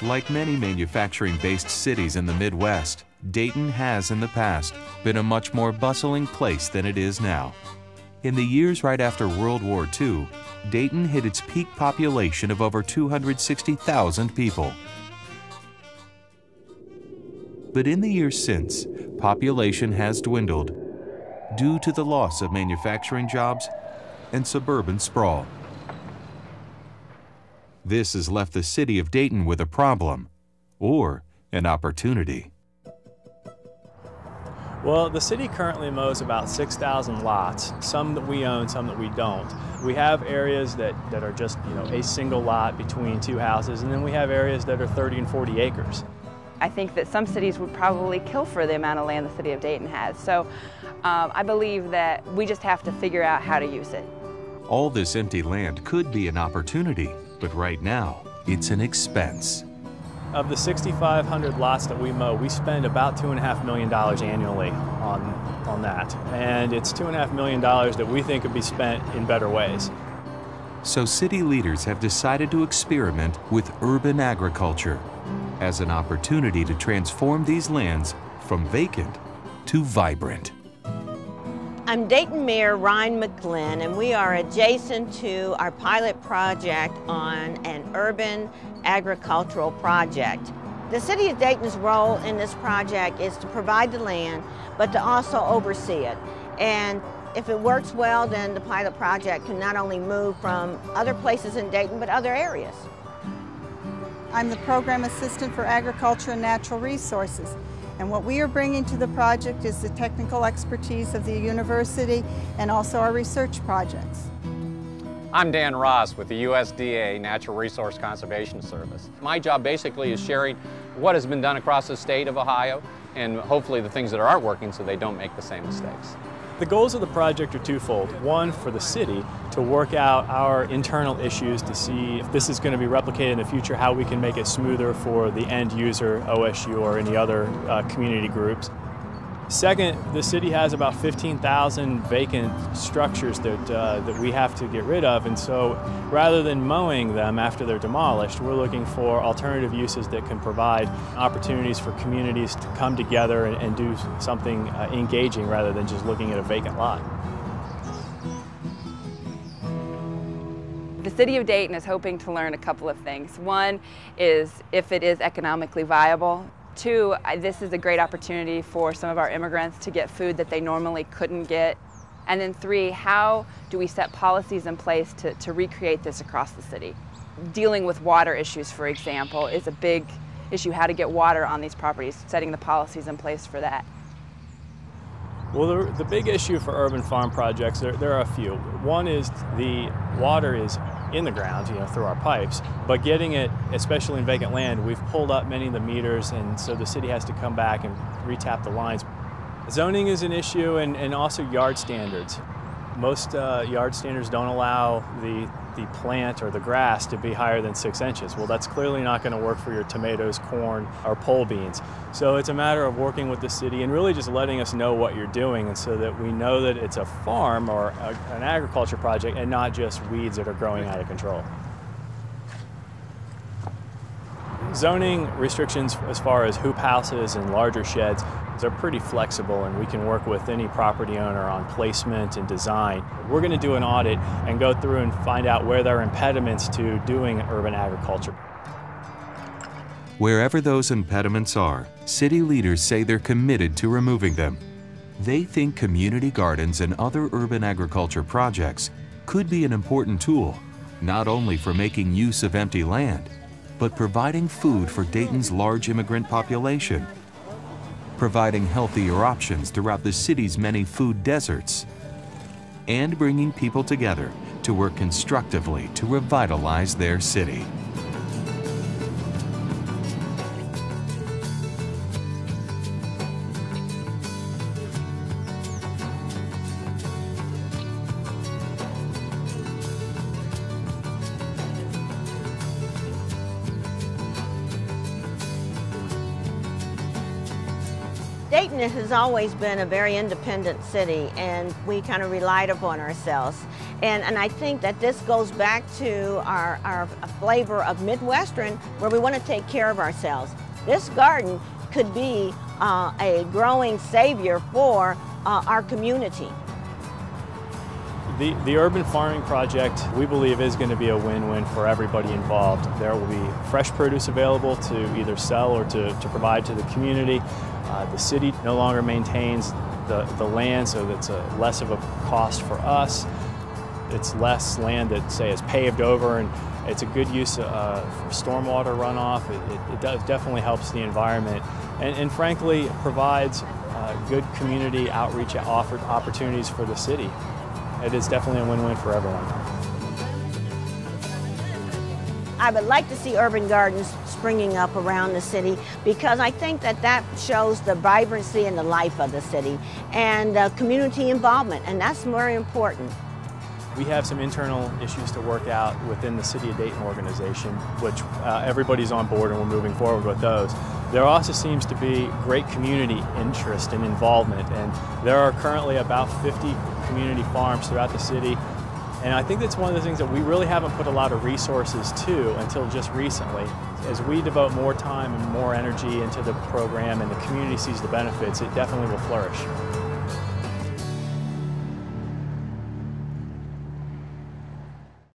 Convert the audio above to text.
Like many manufacturing-based cities in the Midwest, Dayton has in the past been a much more bustling place than it is now. In the years right after World War II, Dayton hit its peak population of over 260,000 people. But in the years since, population has dwindled due to the loss of manufacturing jobs and suburban sprawl. This has left the city of Dayton with a problem or an opportunity. Well, the city currently mows about 6,000 lots, some that we own, some that we don't. We have areas that are just, a single lot between two houses, and then we have areas that are 30 and 40 acres. I think that some cities would probably kill for the amount of land the city of Dayton has. So I believe that we just have to figure out how to use it. All this empty land could be an opportunity, but right now, it's an expense. Of the 6,500 lots that we mow, we spend about $2.5 million annually on that. And it's $2.5 million that we think could be spent in better ways. So city leaders have decided to experiment with urban agriculture as an opportunity to transform these lands from vacant to vibrant. I'm Dayton Mayor Ryan McGlynn, and we are adjacent to our pilot project on an urban agricultural project. The City of Dayton's role in this project is to provide the land, but to also oversee it. And if it works well, then the pilot project can not only move from other places in Dayton, but other areas. I'm the Program Assistant for Agriculture and Natural Resources. And what we are bringing to the project is the technical expertise of the university and also our research projects. I'm Dan Ross with the USDA Natural Resource Conservation Service. My job basically is sharing what has been done across the state of Ohio and hopefully the things that aren't working so they don't make the same mistakes. The goals of the project are twofold. One, for the city to work out our internal issues to see if this is going to be replicated in the future, how we can make it smoother for the end user, OSU or any other community groups. Second, the city has about 15,000 vacant structures that we have to get rid of, and so rather than mowing them after they're demolished, we're looking for alternative uses that can provide opportunities for communities to come together and do something engaging rather than just looking at a vacant lot. The city of Dayton is hoping to learn a couple of things. One is if it is economically viable. Two, this is a great opportunity for some of our immigrants to get food that they normally couldn't get. And then three, how do we set policies in place to recreate this across the city? Dealing with water issues, for example, is a big issue, how to get water on these properties, setting the policies in place for that. Well, the big issue for urban farm projects, there are a few. One is the water is in the ground, through our pipes, but getting it, especially in vacant land, we've pulled up many of the meters, and so the city has to come back and re-tap the lines. Zoning is an issue, and also yard standards. Most yard standards don't allow the plant or the grass to be higher than 6 inches. Well, that's clearly not going to work for your tomatoes, corn, or pole beans. So it's a matter of working with the city and really just letting us know what you're doing, and so that we know that it's a farm or an agriculture project and not just weeds that are growing out of control. Zoning restrictions as far as hoop houses and larger sheds are pretty flexible, and we can work with any property owner on placement and design. We're going to do an audit and go through and find out where there are impediments to doing urban agriculture. Wherever those impediments are, city leaders say they're committed to removing them. They think community gardens and other urban agriculture projects could be an important tool, not only for making use of empty land, but providing food for Dayton's large immigrant population, providing healthier options throughout the city's many food deserts, and bringing people together to work constructively to revitalize their city. Dayton has always been a very independent city, and we kind of relied upon ourselves. And I think that this goes back to our flavor of Midwestern, where we want to take care of ourselves. This garden could be a growing savior for our community. The urban farming project, we believe, is going to be a win-win for everybody involved. There will be fresh produce available to either sell or to provide to the community. The city no longer maintains the land, so that's less of a cost for us. It's less land that, say, is paved over, and it's a good use for stormwater runoff. It definitely helps the environment, and frankly, provides good community outreach opportunities for the city. It is definitely a win-win for everyone. I would like to see urban gardens springing up around the city, because I think that shows the vibrancy and the life of the city and community involvement, and that's very important. We have some internal issues to work out within the City of Dayton organization, which everybody's on board, and we're moving forward with those. There also seems to be great community interest and involvement, and there are currently about 50 community farms throughout the city. And I think that's one of the things that we really haven't put a lot of resources to until just recently. As we devote more time and more energy into the program and the community sees the benefits, it definitely will flourish.